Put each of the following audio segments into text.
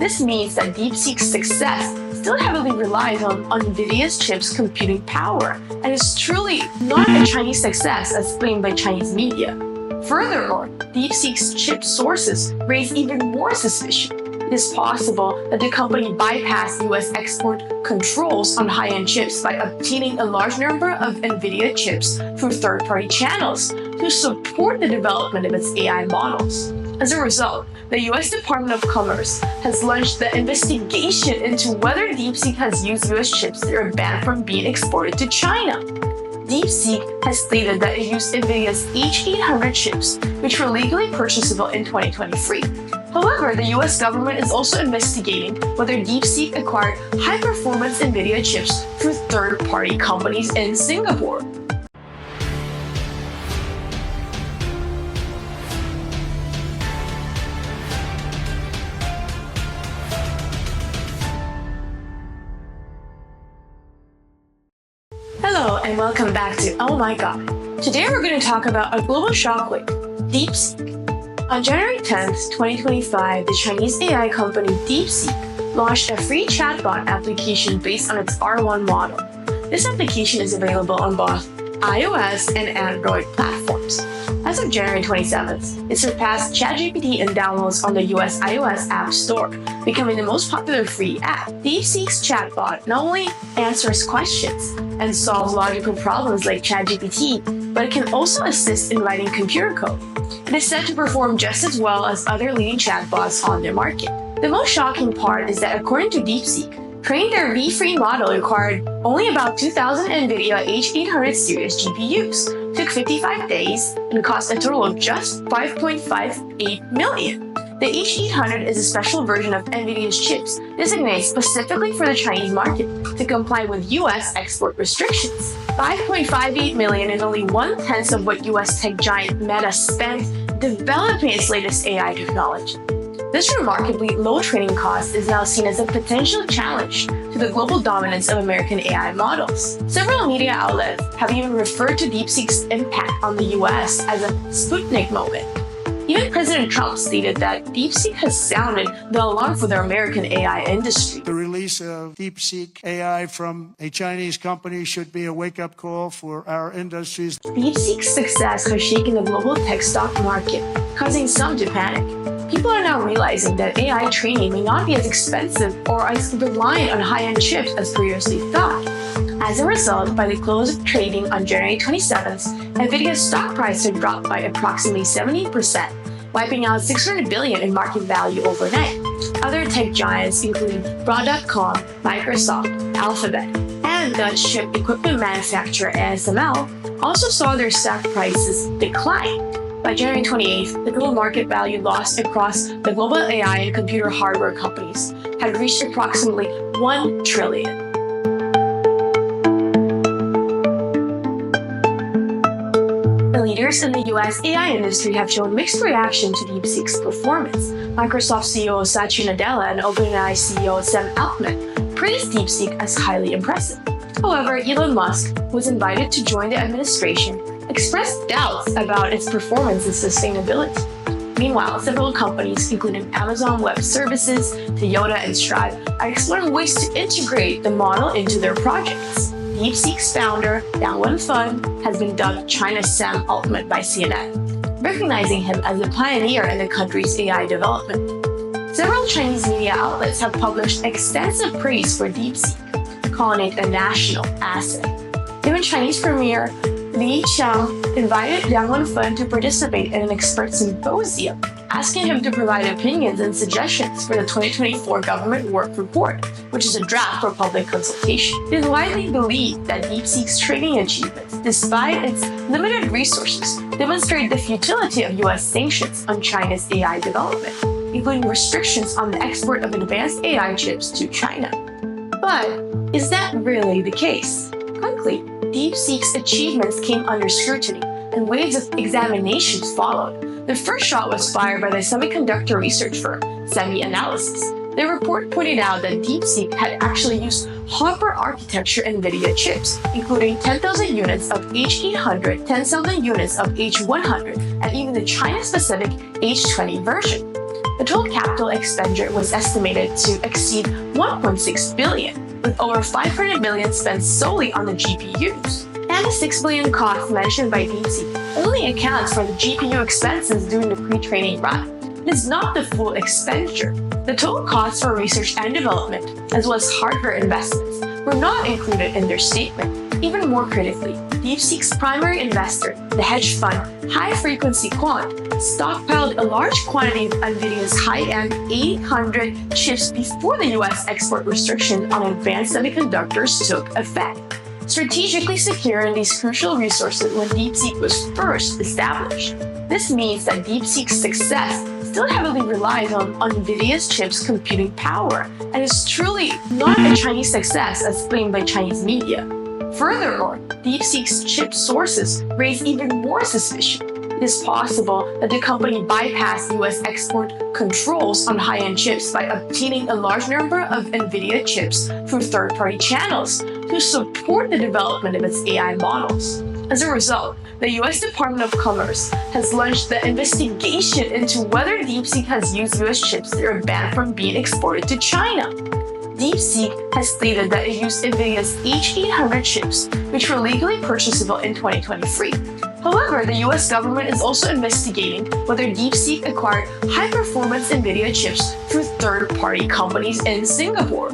This means that DeepSeek's success still heavily relies on NVIDIA's chips' computing power, and is truly not a Chinese success as claimed by Chinese media. Furthermore, DeepSeek's chip sources raise even more suspicion. It is possible that the company bypassed US export controls on high-end chips by obtaining a large number of NVIDIA chips through third-party channels to support the development of its AI models. As a result, the US Department of Commerce has launched the investigation into whether DeepSeek has used US chips that are banned from being exported to China. DeepSeek has stated that it used NVIDIA's H800 chips, which were legally purchasable in 2023. However, the US government is also investigating whether DeepSeek acquired high-performance NVIDIA chips through third-party companies in Singapore. Hello and welcome back to Oh My God. Today we're going to talk about a global shockwave, DeepSeek. On January 10th, 2025, the Chinese AI company DeepSeek launched a free chatbot application based on its R1 model. This application is available on both iOS and Android platforms. As of January 27th, it surpassed ChatGPT in downloads on the US iOS App Store, becoming the most popular free app. DeepSeek's chatbot not only answers questions and solves logical problems like ChatGPT, but it can also assist in writing computer code. It is said to perform just as well as other leading chatbots on the market. The most shocking part is that according to DeepSeek, training their V3 model required only about 2,000 NVIDIA H800 series GPUs, took 55 days, and cost a total of just $5.58 million. The H800 is a special version of NVIDIA's chips designated specifically for the Chinese market to comply with US export restrictions. $5.58 million is only 1/10 of what US tech giant Meta spent developing its latest AI technology. This remarkably low training cost is now seen as a potential challenge to the global dominance of American AI models. Several media outlets have even referred to DeepSeek's impact on the US as a Sputnik moment. Even President Trump stated that DeepSeek has sounded the alarm for the American AI industry. The release of DeepSeek AI from a Chinese company should be a wake-up call for our industries. DeepSeek's success has shaken the global tech stock market, causing some to panic. People are now realizing that AI training may not be as expensive or as reliant on high-end chips as previously thought. As a result, by the close of trading on January 27th, NVIDIA's stock price had dropped by approximately 70%, wiping out $600 billion in market value overnight. Other tech giants, including Broad.com, Microsoft, Alphabet, and Dutch chip equipment manufacturer ASML, also saw their stock prices decline. By January 28th, the global market value lost across the global AI and computer hardware companies had reached approximately $1 trillion. The leaders in the US AI industry have shown mixed reaction to DeepSeek's performance. Microsoft CEO Satya Nadella and OpenAI CEO Sam Altman praised DeepSeek as highly impressive. However, Elon Musk, who was invited to join the administration, expressed doubts about its performance and sustainability. Meanwhile, several companies, including Amazon Web Services, Toyota, and Stripe, are exploring ways to integrate the model into their projects. DeepSeek's founder, Yang Wenfeng, has been dubbed China's Sam Altman by CNN, recognizing him as a pioneer in the country's AI development. Several Chinese media outlets have published extensive praise for DeepSeek, calling it a national asset. Even Chinese Premier Li Qiang invited Yang Wenfeng to participate in an expert symposium, asking him to provide opinions and suggestions for the 2024 government work report, which is a draft for public consultation. It is widely believed that DeepSeek's training achievements, despite its limited resources, demonstrate the futility of US sanctions on China's AI development, including restrictions on the export of advanced AI chips to China. But is that really the case? Quickly, DeepSeek's achievements came under scrutiny, and waves of examinations followed. The first shot was fired by the semiconductor research firm SemiAnalysis. The report pointed out that DeepSeek had actually used Hopper architecture NVIDIA chips, including 10,000 units of H800, 10,000 units of H100, and even the China-specific H20 version. The total capital expenditure was estimated to exceed $1.6 billion, with over $500 million spent solely on the GPUs. And the $6 billion cost mentioned by DeepSeek only accounts for the GPU expenses during the pre-training run. It is not the full expenditure. The total costs for research and development, as well as hardware investments, were not included in their statement. Even more critically, DeepSeek's primary investor, the hedge fund High Frequency Quant, stockpiled a large quantity of NVIDIA's high-end 800 chips before the US export restrictions on advanced semiconductors took effect, strategically securing these crucial resources when DeepSeek was first established. This means that DeepSeek's success still heavily relies on NVIDIA's chips' computing power and is truly not a Chinese success as claimed by Chinese media. Furthermore, DeepSeek's chip sources raise even more suspicion. It is possible that the company bypassed US export controls on high-end chips by obtaining a large number of NVIDIA chips through third-party channels to support the development of its AI models. As a result, the US Department of Commerce has launched the investigation into whether DeepSeek has used US chips that are banned from being exported to China. DeepSeek has stated that it used NVIDIA's H800 chips, which were legally purchasable in 2023. However, the US government is also investigating whether DeepSeek acquired high-performance NVIDIA chips through third-party companies in Singapore.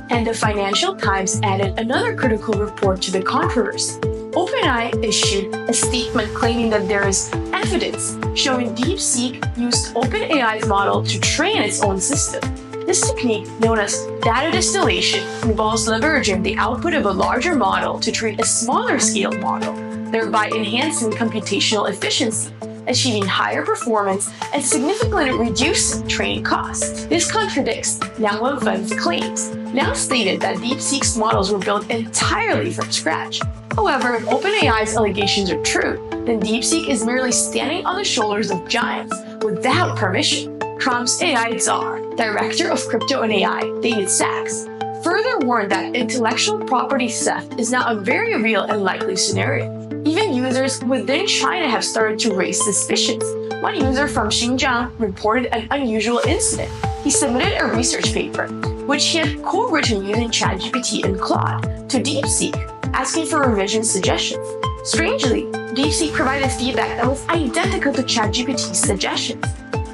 And the Financial Times added another critical report to the controversy. OpenAI issued a statement claiming that there is evidence showing DeepSeek used OpenAI's model to train its own system. This technique, known as data distillation, involves leveraging the output of a larger model to train a smaller-scale model, thereby enhancing computational efficiency, achieving higher performance, and significantly reducing training costs. This contradicts Liang Wenfen's claims, Liang stated that DeepSeek's models were built entirely from scratch. However, if OpenAI's allegations are true, then DeepSeek is merely standing on the shoulders of giants without permission. Trump's AI czar, director of crypto and AI, David Sachs, further warned that intellectual property theft is now a very real and likely scenario. Even users within China have started to raise suspicions. One user from Xinjiang reported an unusual incident. He submitted a research paper, which he had co-written using ChatGPT and Claude, to DeepSeek, asking for revision suggestions. Strangely, DeepSeek provided feedback that was identical to ChatGPT's suggestions.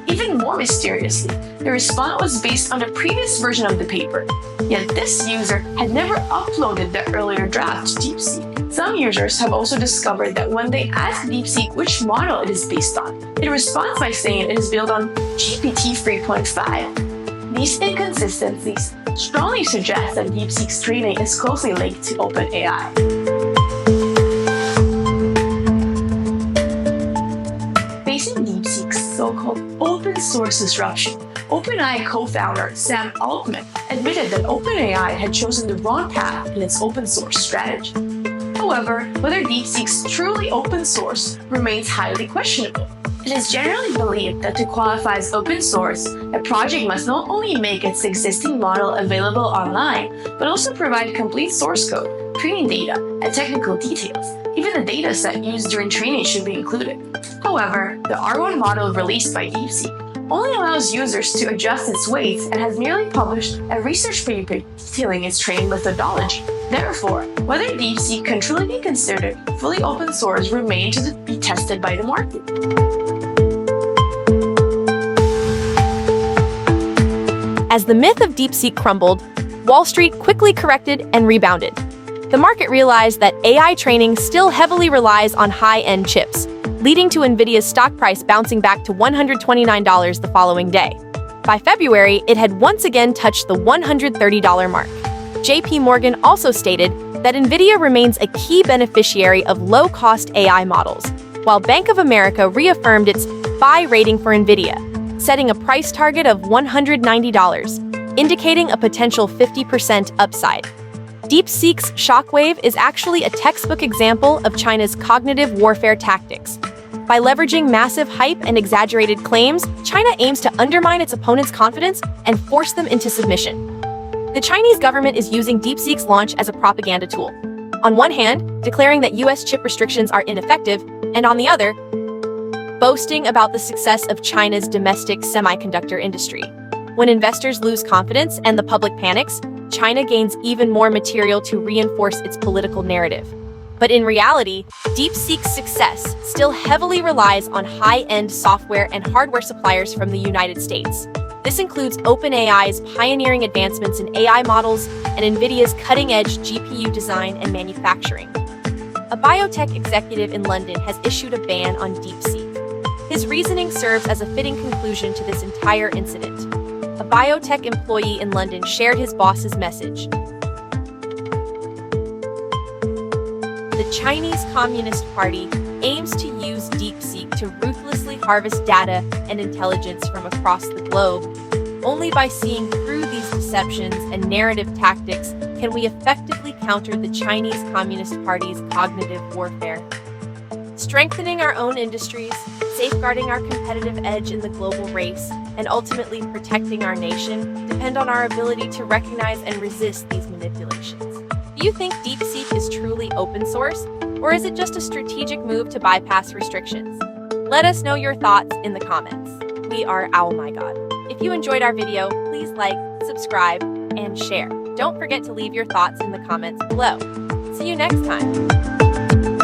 Even more mysteriously, the response was based on a previous version of the paper, yet this user had never uploaded the earlier draft to DeepSeek. Some users have also discovered that when they ask DeepSeek which model it is based on, it responds by saying it is built on GPT 3.5. These inconsistencies strongly suggest that DeepSeek's training is closely linked to OpenAI. Facing DeepSeek's so-called open source disruption, OpenAI co-founder Sam Altman admitted that OpenAI had chosen the wrong path in its open source strategy. However, whether DeepSeek's truly open source remains highly questionable. It is generally believed that to qualify as open source, a project must not only make its existing model available online, but also provide complete source code, training data, and technical details. Even the dataset used during training should be included. However, the R1 model released by DeepSeek only allows users to adjust its weights and has merely published a research paper detailing its training methodology. Therefore, whether DeepSeek can truly be considered fully open source remains to be tested by the market. As the myth of DeepSeek crumbled, Wall Street quickly corrected and rebounded. The market realized that AI training still heavily relies on high-end chips, leading to NVIDIA's stock price bouncing back to $129 the following day. By February, it had once again touched the $130 mark. JP Morgan also stated that NVIDIA remains a key beneficiary of low-cost AI models, while Bank of America reaffirmed its buy rating for NVIDIA, setting a price target of $190, indicating a potential 50% upside. DeepSeek's shockwave is actually a textbook example of China's cognitive warfare tactics. By leveraging massive hype and exaggerated claims, China aims to undermine its opponents' confidence and force them into submission. The Chinese government is using DeepSeek's launch as a propaganda tool. On one hand, declaring that US chip restrictions are ineffective, and on the other, boasting about the success of China's domestic semiconductor industry. When investors lose confidence and the public panics, China gains even more material to reinforce its political narrative. But in reality, DeepSeek's success still heavily relies on high-end software and hardware suppliers from the United States. This includes OpenAI's pioneering advancements in AI models and NVIDIA's cutting-edge GPU design and manufacturing. A biotech executive in London has issued a ban on DeepSeek. His reasoning serves as a fitting conclusion to this entire incident. A biotech employee in London shared his boss's message. The Chinese Communist Party aims to use DeepSeek to ruthlessly harvest data and intelligence from across the globe. Only by seeing through these deceptions and narrative tactics can we effectively counter the Chinese Communist Party's cognitive warfare. Strengthening our own industries, safeguarding our competitive edge in the global race, and ultimately protecting our nation depend on our ability to recognize and resist these manipulations. Do you think DeepSeek is truly open source, or is it just a strategic move to bypass restrictions? Let us know your thoughts in the comments. We are OwlMyGod. If you enjoyed our video, please like, subscribe, and share. Don't forget to leave your thoughts in the comments below. See you next time.